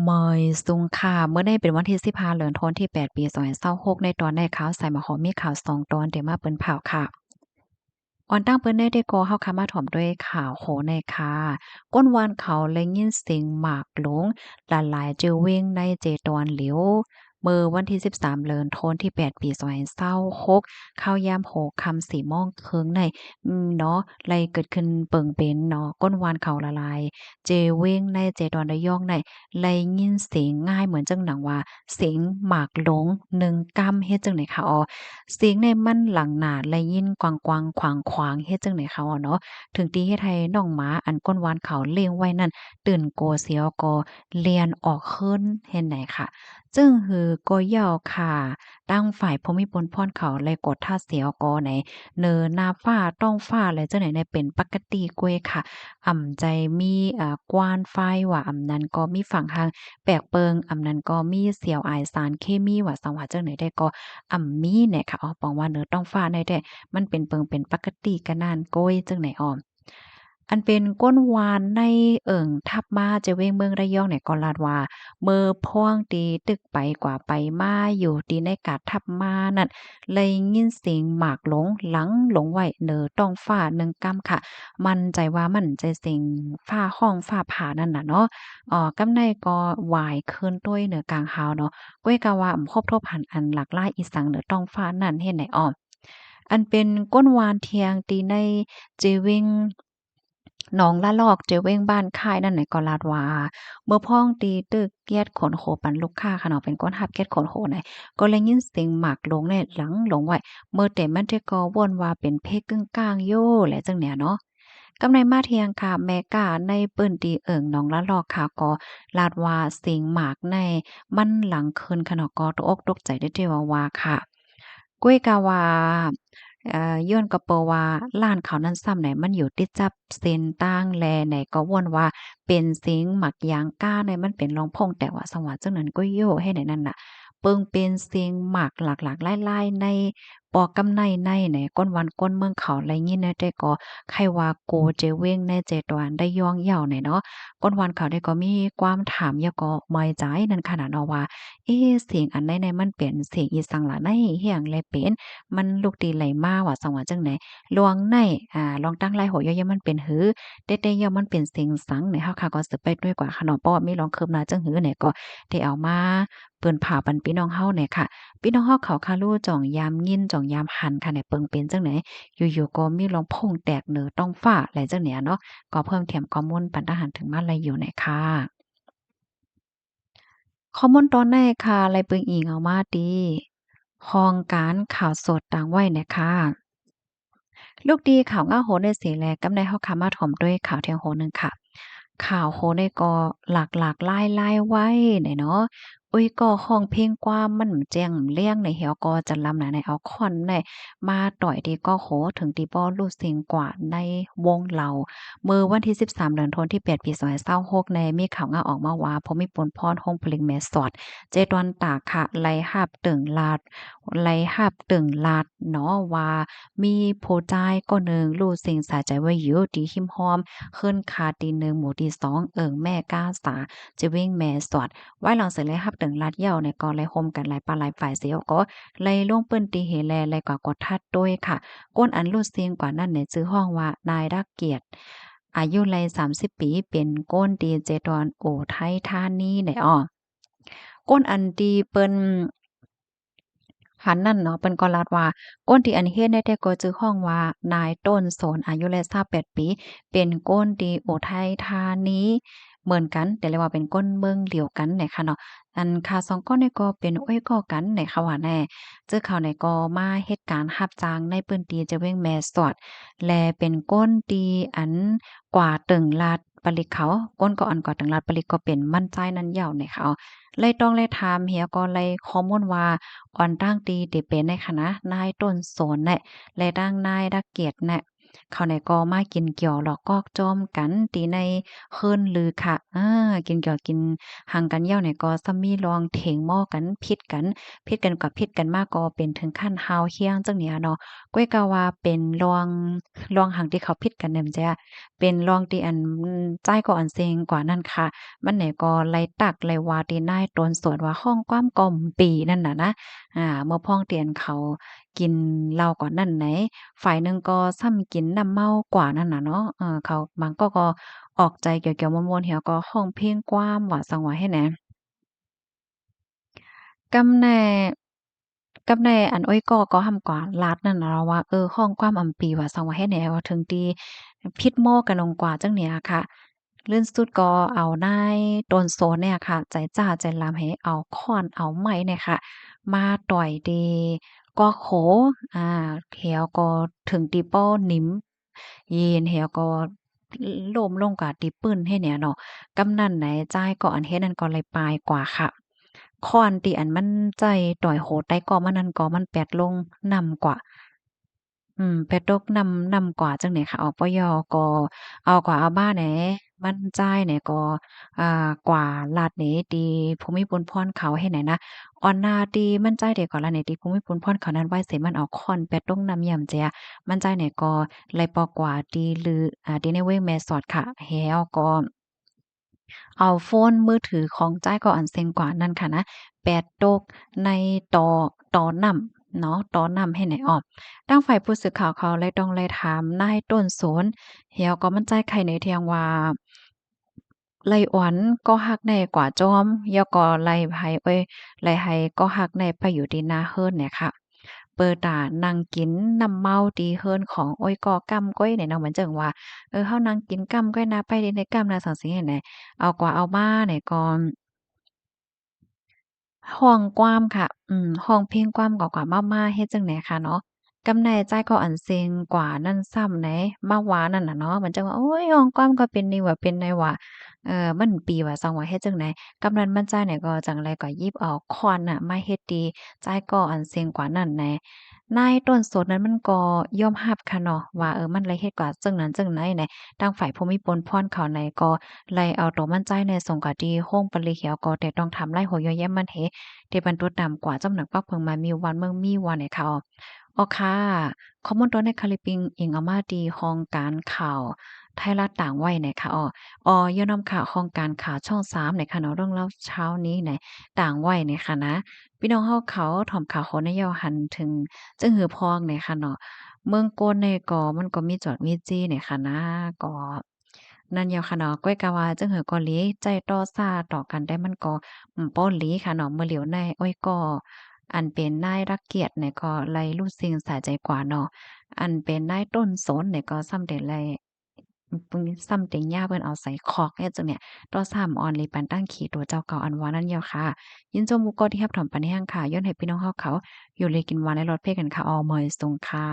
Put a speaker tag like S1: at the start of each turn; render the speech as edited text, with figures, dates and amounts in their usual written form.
S1: เมยซุงค่ะเมื่อได้เป็นวันที่15เดือนธันวาคมที่8ปี2026ในตอนได้ข่าวใส่มาหอมมีข่าว2ตอนเดี๋ยวมาเปิ้นเผาค่ะออนตั้งเปิ้นได้ได้ก่อเฮาค่ะมาถ่อมด้วยข่าวโหในค่ะก้นวานเขาเลยยินเสียงหมากหลงหลายๆเจอเว้งในเจตอนหลิวเมื่อวันที่13เดือนธันวาคมที่8ปี2026ข้าวยามโหค่ำ4โมงครึ่งในเนาะไลเกิดขึ้นเปิงเป็นเนาะก้นวานเขาละลายเจเว้งในเจดอนระยองใน เลยยินเสียงง่ายเหมือนจังหนังว่าเสียงหมากหลงหนึ่งกำเฮ็ดจังได๋คะอ๋อเสียงในมันหลังหนาเลยยินกวางๆขวางๆเฮ็ดจังได๋คะอ๋อเนาะถึงตีเฮ็ดให้น้องหมาอันก้นวานเขาเลี้ยงไว้นั่นตื่นโกเสียวก็เลียนออกขึ้นเฮ็ดไหนค่ะจึงหือก็ย่อค่ะตั้งฝ่ายภูมิพลพรเขาเลยกดท่าเสียวกอไหนเนินนาฟ้าต้องฟ้าอะไรจังไหนในเป็นปกติกวยค่ะ ใจมีกว้านฝ้ายว่านั้นก็มีฝั่งทางแปลกเปิงนั้นก็มีเสี่ยวอายสารเคมีว่าสังว่าจังไหนได้ก็มีเนี่ยค่ะอ๋อปองว่าเนื้อต้องฟ้าได้แท้มันเป็นเปิงเป็นปกติกะนานโกยจังไหนอ้ออันเป็นก้นวานในทับมาจะเว้งเมืองระยองเนี่ยก็ลาดว่าเมื่อพ่วงตีตึกไปกว่าไปมาอยู่ตีในกาดทับมานั่นเลยยินเสียงหมากหลงหลังหลงไว้เหนือต้องฟ้าหนึ่งกำค่ะ มั่นใจว่ามันใจเสียงฟ้าห้องฟ้าผ่านั่นน่ะเนาะกำในก็หวายคืนด้วยเหนือกลางหาวเนาะก้วยกะว่าครบทบหันอันหลากหลายอีสังเหนือต้องฟ้านั่นเฮ็ดไหนอ้ออันเป็นก้นวานเทียงตีในเจวิงหนองละลอกเจเว้งบ้านค่ายนั่นไหนก็ลาดว่าเมื่อพ้องตีตึกเกียดขนโขปันลูกค้าค่ะเนาะเป็นก้นหับเกียดขนโขไหนก็เลยยินเสียงหมากลงในหลังหลงไว้เมื่อแต่มันเทก็วนว่าเป็นเพกกึ่งกลางโย่แหละจังเนี่ยเนาะ กำในมาเทียงค่ะแม่กาในเปิ้นตีหนองละลอกค่ะก็ลาดว่าเสียงหมากในมันหลังคืนขะเนาะก็ตกอกตกใจได้เดว่าค่ะกุ้ยกาว่าย้อนก็เปาว่าร้านเขานั้นซ้ำไหนมันอยู่ติดจับเส้นต่างแลไหนก็วนว่าเป็นเสียงหมักยางก้าในมันเป็นรองพ่งแต่ว่าสังว่าจังนั้นก็โยให้ไหนนั่นน่ะเปิงเป็นเสียงหมากหลากๆหลายๆในปอกำในไหนก้นวันก้นเมืองเขาไรงี้นะแต่ก็ใครว่าโกเจเว้งในเจตวนได้ย่องเย่าไหนเนาะก้นวันเขาได้ก็มีความถามยาก็มอยใจนั่นขนาดเนาะว่าเสียงอันใดๆมันเป็นเสียงอีสังล่ะในเฮียงแลเป็นมันลูกตีไหลมาว่าสังว่าจังไหนลวงในลองตั้งไล่โหย่อยๆมันเป็นหือเต๊ะๆย่อมันเป็นเสียงสังในเฮาค่ะก็สืบไปด้วยกว่าค่ะเนาะเพราะว่ามีลองคืบหน้าจังหือเนี่ยก็ได้เอามาเปิ้นผ่าปันพี่น้องเฮาเนี่ยค่ะ พี่น้องเฮาเขาคารู้จ่องยามยินจ่องยามหันค่ะเนี่ยเปิงเป็นจังไหนอยู่ๆก็มีลมพงแตกเหนือต้องฟ้าหลายจังเนี่ยเนาะก็เพิ่มเติมข้อมูลปันทหารถึงมาลัยอยู่หน่อยค่ะข้อมูลตอนไหนค่ะไลเปิงอิงเอามาติห้องการข่าวสดต่างไว้เนี่ยค่ะลูกดีข่าวง่าโหนในเสียแลกำในเฮาคามาถ่อมด้วยข่าวเที่ยงโหนึงค่ะ ข่าวโหได้ก็หลากหลายไว้ไหนเนาะอุ้ยก็ห้องเพลงกว่ามันแจ้งเลี้ยงในเหี่ยวก็จะลำหนาในเอาคอนในมาต่อยดีก็โหถึงตีบ่รู้เสียงกว่าในวงเราเมื่อวันที่13เดือนธันวาคมที่8ปี2026ในมีข่าวงาออกมาว่าภูมิพลพร Home เพลงแม่สอดเจดวันตากค่ะไล่หาบตึงลาดไล่หาบตึงลาดเนาะว่ามีผู้จ่ายก็หนึ่งรู้สิ่งสาใจไว้อยู่ดีหิมหอม ขึ้นคาตีหนึ่งหมู่ที่2แม่ก้าสาจะวิ่งแม่สอดไว้หลังเสร็จแล้วรับถึงลัดเหย้าเนี่ยก็เลยโฮมกันหลายปาหลายฝ่ายเสียก็เลยลงเปิ้นตีเฮแลเลยกว่ากดทัดด้วยค่ะก้นอันรูดเสียงกว่านั้นเนี่ยชื่อห้องว่านายรักเกียรติอายุไล30ปีเป็นก้นดีเจดอนโอไทยธานีเนี่ยอ้อก้นอันดีเปิ้น หันนั่นเนาะเปิ้นก็ลาดว่าก้นที่อันเฮ็ดได้แต่ก็จื้อฮ้องว่านายต้นสนอายุและ28ปีเป็นก้นที่อุทัยธานีเหมือนกันแต่เรียกว่าเป็นก้นเมืองเดียวกันเนี่ยค่ะเนาะอันค่าสองก้อนเนี่ยก็เป็นอ้อยก่อกันเนี่ยค่ะว่าแน่เจอเขาเนี่ยก็มาเฮ็ดการรับจ้างในพื้นที่จะเว้งแม่สอดและเป็นก้นที่อันกว่าตึงลาดปลิกเขาก้นก็อันกว่าตึงลาดปลิกก็เป็นมั่นใจนั้นยาวเนี่ยค่ะเลยต้องเลยถามเฮียก็เลยข้อมูลว่า อ่อนตั้งตีติเป็นในคณะนายต้นสนเนี่ยและดั้งนายดักเกียรติเนี่ย เขาไหนก็มากินเกี่ยวหลอกกอกจอมกันตีในเฮิรนลือค่ะกินเกี่ยวกินหังกันเหย้าเนี่ยก็ซ้ำมีลองเถงหม้อกันพิดกันกับพิดกันมากก็เป็นถึงขั้นฮาวเฮียงจังเนี้ยเนาะก้อยกาว่าเป็นลองหังที่เขาพิดกันเนี่ยมันจะเป็นลองที่อันใจายก็อันเซ็งกว่านั้นค่ะมันไหนก็ไล่ตักไล่ว่าตีนายตนสวนว่าห้องความก่อมปีนั่นน่ะนะเมื่อพ้องเตียนเขากินเหล้าก่อนนั่นไหน ฝ่ายหนึ่งก็ซ้ำกินน้ำเมากว่านั่นน่ะเนาะเขาบางก็ออกใจเกี่ยวๆม่วนๆเหี่ยวก็ร้องเพลงกว้ามว่าซังว่าให้แหน กำแหน่อันอ้อยก็หำกว่าลาดนั่นน่ะเราว่าข้องความอำปีว่าซังว่าแฮ่แหน่ว่าถึงตีพิดโม้กันลงกว่าจังเนี่ยค่ะลื่นสุดก็เอานายโดนโซนเนี่ยค่ะใจจ้าใจลำให้เอาค้อนเอาไม้เนี่ยค่ะมาต่อยเดก็โขอ่าแถวก็ถึงตีป้อหนิมเย็นแถวก็ล้มลงกะตีปื้นให้เนี่ยเนาะกำนันไหนจ่ายก็อันเฮ็ดนั่นก็เลยปลายกว่าค่ะ ค้อนที่อันมันใจต่อยโหดได้ก็มันนั่นก็มันแปดลงนำกว่าแปดตกนำกว่าจังได๋ค่ะอปยก็เอากว่าเอาบ้าแหนมันจ่ายแหนก็กว่าลาดเหนตีภูมิพลพรเขาเฮ็ดไหนนะอ่อนหน้าตีมันจ่ายได้กว่าลาดเหนตีภูมิพลพรเขานั้นไว้เสมันเอาค้อนแปดตกนำยำเจียมันจ่ายไหนก็ไหลปอกว่าตีลือตีในเว้งแม่สอดค่ะแฮวก็ เอาโฟนมือถือของจ้ายก็อันเซ็งกว่านั้นค่ะนะแปดโตกในต่อนำเนาะต่อนำให้ไหนออกทางฝ่ายผู้สื่อข่าวเขาเลยต้องเลยถามนายต้นสนเหี่ยวก็มั่นใจใครในเทียงว่าไลอ่อนก็ฮักในกว่าจอมแล้วก็ไลไผไลไห้ก็ฮักในไปอยู่ที่หน้าเฮิรนเนี่ยค่ะเปิดตานั่งกินน้ำเมาตีเฮิรนของโอ้ยก่อกำก้อยเนี่ยเนาะเหมือนจังว่าเฮานั่งกินกำก้อยนะไปในกำนะสังสิเห็นไหน เอากว่าเอามาเนี่ยก็ห้องกว้างค่ะห้องเพลงกว้างกว่ามาๆเฮ็ดจั่งใดคะเนาะกำไนจ่ายก็อันเซ็งกว่านั้นซ้ำไหนมากว่านั่นน่ะเนาะมันจังว่าโอ๊ยห้องกว้างก็เป็นนี่ว่าเป็นได้ว่ามันปีว่าซังว่าเฮ็ดจั่งใดกำนั้นมันจ่ายเนี่ยก็จั่งไรก็หยิบเอาค้อนน่ะมาเฮ็ดดีจ่ายก็อันเซ็งกว่านั้นแหน่นายต้นสนนั้นมันก็ยอมรับค่ะเนาะว่ามันเลยเฮ็ดกว่าจั่งนั้นจั่งไหนแหน่ทางฝ่ายภูมิพลพรเขาไหนก็ไล่เอาตัวมันจ่ายในส่งกะดีโฮงปะริเหียวก็แต่ต้องทำไล่โหย่อแย้มมันเฮ ที่บรรทุต่ำกว่าจำหนักปักเพิงมามีวันเมืองมีวันไหนค่ะอ๋อค่ะข้อมูลตัวในคาลิปิงอิงเอามาดีห้องการข่าวไทยรัฐต่างไว้ไหนคะย่อนำข่าวห้องการข่าวช่อง3ไหนค่ะเนาะเรื่องเล่าเช้านี้ไหนต่างไว้ไหนค่ะนะพี่น้องเฮาเขาถ่อมข่าวโหนยอหันถึงจึงหือพองไหนค่ะเนาะเมืองโกนในก็มันก็มีจอดมีจี้ไหนค่ะนะก็นั่นแหยวค่ะเนาะก้อยกะว่าจังหือก็หลีใจต่อซ่าต่อกันได้มันก็ ป้อหลีค่ะเนาะเมื่อเหลียวในอ้อยก็อันเป็นนายรักเกียรติเนี่ยก็ไล่ลูกซิงสาใจกว่าเนาะอันเป็นนายต้นสนเนี่ยก็ซ้ำแต่ไล่ปึงซ้ำแต่ย่าเพิ่นเอาใส่คอกเฮ็ดจังเนี่ยต่อซ้ำออนลีปันตั้งขี่ตัวเจ้าเก่าอันว่านั้นเหี่ยวค่ะยินจมมุกก็ที่รับถอมปานแห้งค่ะย้อนให้พี่น้องเฮาเขาอยู่เลยกินหวานและรสเพ่กันค่ะออเมยทรงค่ะ